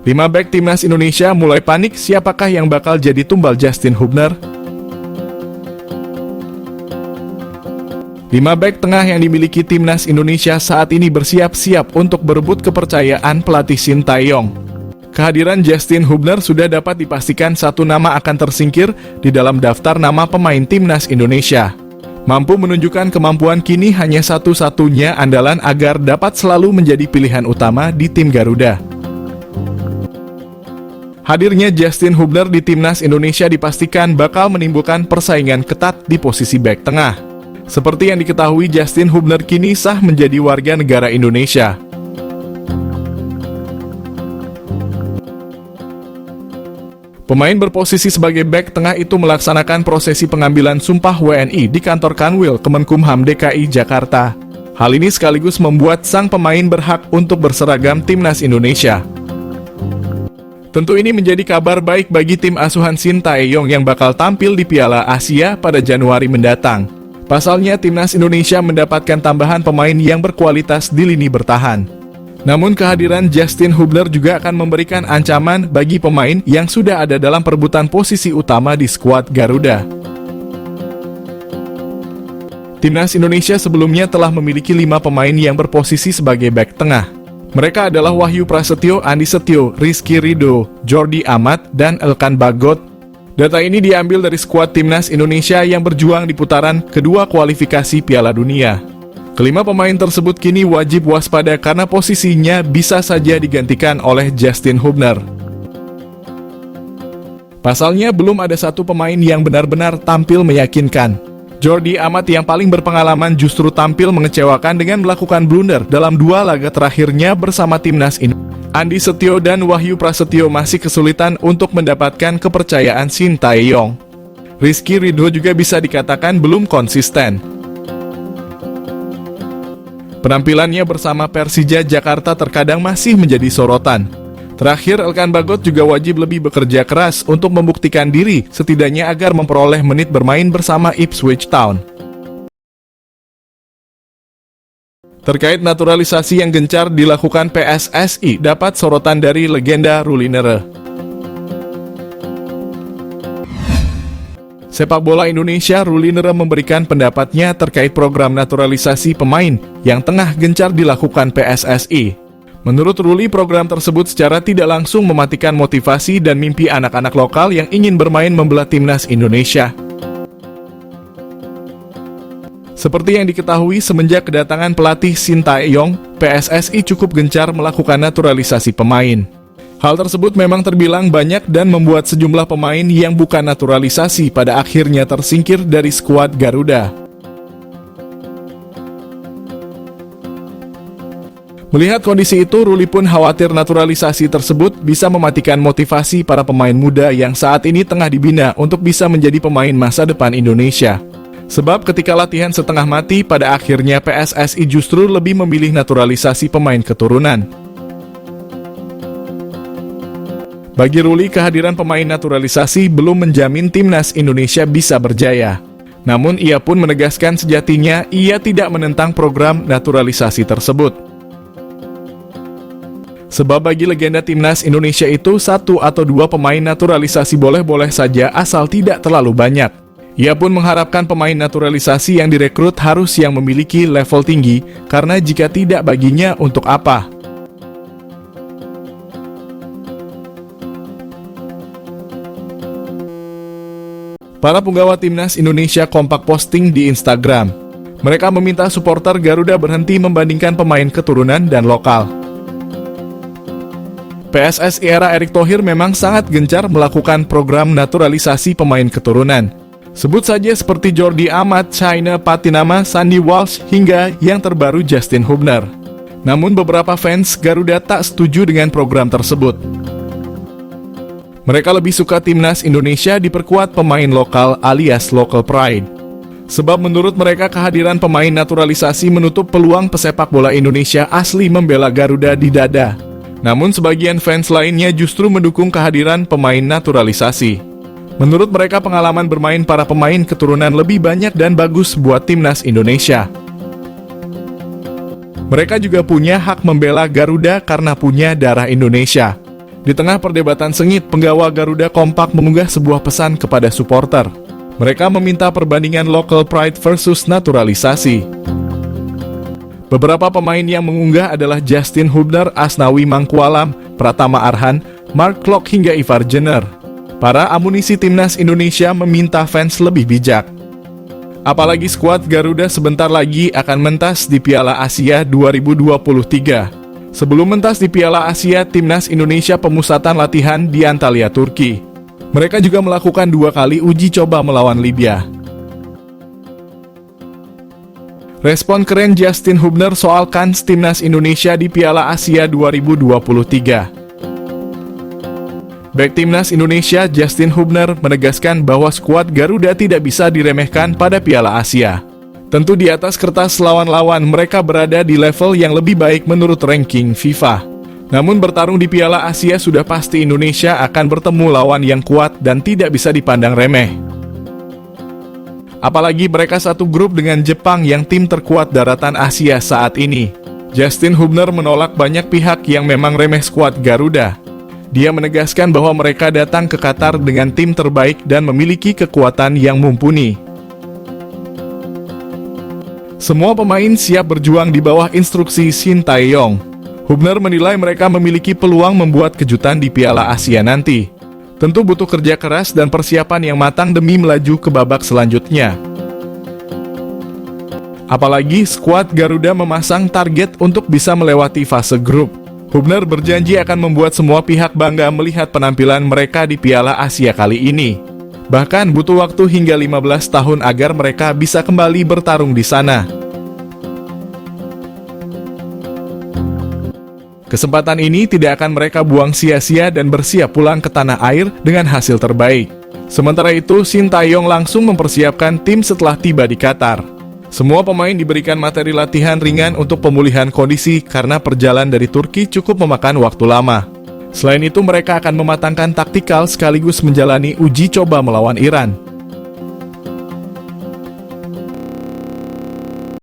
5 bek timnas Indonesia mulai panik siapakah yang bakal jadi tumbal Justin Hubner? 5 bek tengah yang dimiliki timnas Indonesia saat ini bersiap-siap untuk berebut kepercayaan pelatih Shin Tae-yong. Kehadiran Justin Hubner sudah dapat dipastikan satu nama akan tersingkir di dalam daftar nama pemain timnas Indonesia. Mampu menunjukkan kemampuan kini hanya satu-satunya andalan agar dapat selalu menjadi pilihan utama di tim Garuda. Hadirnya Justin Hubner di timnas Indonesia dipastikan bakal menimbulkan persaingan ketat di posisi bek tengah. Seperti yang diketahui, Justin Hubner kini sah menjadi warga negara Indonesia. Pemain berposisi sebagai bek tengah itu melaksanakan prosesi pengambilan sumpah WNI di kantor Kanwil Kemenkumham DKI Jakarta. Hal ini sekaligus membuat sang pemain berhak untuk berseragam timnas Indonesia. Tentu ini menjadi kabar baik bagi tim asuhan Shin Tae-yong yang bakal tampil di Piala Asia pada Januari mendatang. Pasalnya, timnas Indonesia mendapatkan tambahan pemain yang berkualitas di lini bertahan. Namun kehadiran Justin Hubner juga akan memberikan ancaman bagi pemain yang sudah ada dalam perebutan posisi utama di skuad Garuda. Timnas Indonesia sebelumnya telah memiliki 5 pemain yang berposisi sebagai bek tengah. Mereka adalah Wahyu Prasetyo, Andi Setio, Rizky Ridho, Jordi Amat, dan Elkan Bagot. Data ini diambil dari skuad timnas Indonesia yang berjuang di putaran kedua kualifikasi Piala Dunia. Kelima pemain tersebut kini wajib waspada karena posisinya bisa saja digantikan oleh Justin Hubner. Pasalnya belum ada satu pemain yang benar-benar tampil meyakinkan. Jordi Amat yang paling berpengalaman justru tampil mengecewakan dengan melakukan blunder dalam 2 laga terakhirnya bersama timnas ini. Andi Setio dan Wahyu Prasetyo masih kesulitan untuk mendapatkan kepercayaan Shin Tae-yong. Rizky Ridho juga bisa dikatakan belum konsisten. Penampilannya bersama Persija Jakarta terkadang masih menjadi sorotan. Terakhir, Elkan Bagot juga wajib lebih bekerja keras untuk membuktikan diri, setidaknya agar memperoleh menit bermain bersama Ipswich Town. Terkait naturalisasi yang gencar dilakukan PSSI, dapat sorotan dari legenda Ruli Nere. Sepak bola Indonesia, Ruli Nere memberikan pendapatnya terkait program naturalisasi pemain yang tengah gencar dilakukan PSSI. Menurut Ruli, program tersebut secara tidak langsung mematikan motivasi dan mimpi anak-anak lokal yang ingin bermain membela timnas Indonesia. Seperti yang diketahui, semenjak kedatangan pelatih Shin Tae-yong, PSSI cukup gencar melakukan naturalisasi pemain. Hal tersebut memang terbilang banyak dan membuat sejumlah pemain yang bukan naturalisasi pada akhirnya tersingkir dari skuad Garuda. Melihat kondisi itu, Ruli pun khawatir naturalisasi tersebut bisa mematikan motivasi para pemain muda yang saat ini tengah dibina untuk bisa menjadi pemain masa depan Indonesia. Sebab ketika latihan setengah mati, pada akhirnya PSSI justru lebih memilih naturalisasi pemain keturunan. Bagi Ruli, kehadiran pemain naturalisasi belum menjamin timnas Indonesia bisa berjaya. Namun ia pun menegaskan sejatinya ia tidak menentang program naturalisasi tersebut. Sebab bagi legenda timnas Indonesia itu 1 atau 2 pemain naturalisasi boleh-boleh saja asal tidak terlalu banyak. Ia pun mengharapkan pemain naturalisasi yang direkrut harus yang memiliki level tinggi, karena jika tidak baginya untuk apa? Para penggawa timnas Indonesia kompak posting di Instagram. Mereka meminta supporter Garuda berhenti membandingkan pemain keturunan dan lokal. PSSI era Erick Thohir memang sangat gencar melakukan program naturalisasi pemain keturunan. Sebut saja seperti Jordi Amat, China Patinama, Sandy Walsh, hingga yang terbaru Justin Hubner. Namun beberapa fans Garuda tak setuju dengan program tersebut. Mereka lebih suka timnas Indonesia diperkuat pemain lokal alias local pride. Sebab menurut mereka kehadiran pemain naturalisasi menutup peluang pesepak bola Indonesia asli membela Garuda di dada. Namun sebagian fans lainnya justru mendukung kehadiran pemain naturalisasi. Menurut mereka pengalaman bermain para pemain keturunan lebih banyak dan bagus buat timnas Indonesia. Mereka juga punya hak membela Garuda karena punya darah Indonesia. Di tengah perdebatan sengit, penggawa Garuda kompak mengunggah sebuah pesan kepada supporter. Mereka meminta perbandingan local pride versus naturalisasi. Beberapa pemain yang mengunggah adalah Justin Hubner, Asnawi Mangkualam, Pratama Arhan, Mark Klok hingga Ivar Jenner. Para amunisi timnas Indonesia meminta fans lebih bijak. Apalagi skuad Garuda sebentar lagi akan mentas di Piala Asia 2023. Sebelum mentas di Piala Asia, timnas Indonesia pemusatan latihan di Antalya, Turki. Mereka juga melakukan 2 kali uji coba melawan Libya. Respon keren Justin Hubner soal kans timnas Indonesia di Piala Asia 2023. Bek timnas Indonesia Justin Hubner menegaskan bahwa skuad Garuda tidak bisa diremehkan pada Piala Asia. Tentu di atas kertas lawan-lawan mereka berada di level yang lebih baik menurut ranking FIFA. Namun bertarung di Piala Asia sudah pasti Indonesia akan bertemu lawan yang kuat dan tidak bisa dipandang remeh. Apalagi mereka satu grup dengan Jepang yang tim terkuat daratan Asia saat ini. Justin Hubner menolak banyak pihak yang memang remeh skuad Garuda. Dia menegaskan bahwa mereka datang ke Qatar dengan tim terbaik dan memiliki kekuatan yang mumpuni. Semua pemain siap berjuang di bawah instruksi Shin Tae-yong. Hubner menilai mereka memiliki peluang membuat kejutan di Piala Asia nanti. Tentu butuh kerja keras dan persiapan yang matang demi melaju ke babak selanjutnya. Apalagi skuad Garuda memasang target untuk bisa melewati fase grup. Hubner berjanji akan membuat semua pihak bangga melihat penampilan mereka di Piala Asia kali ini. Bahkan butuh waktu hingga 15 tahun agar mereka bisa kembali bertarung di sana. Kesempatan ini tidak akan mereka buang sia-sia dan bersiap pulang ke tanah air dengan hasil terbaik. Sementara itu, Shin Tae-yong langsung mempersiapkan tim setelah tiba di Qatar. Semua pemain diberikan materi latihan ringan untuk pemulihan kondisi karena perjalanan dari Turki cukup memakan waktu lama. Selain itu, mereka akan mematangkan taktikal sekaligus menjalani uji coba melawan Iran.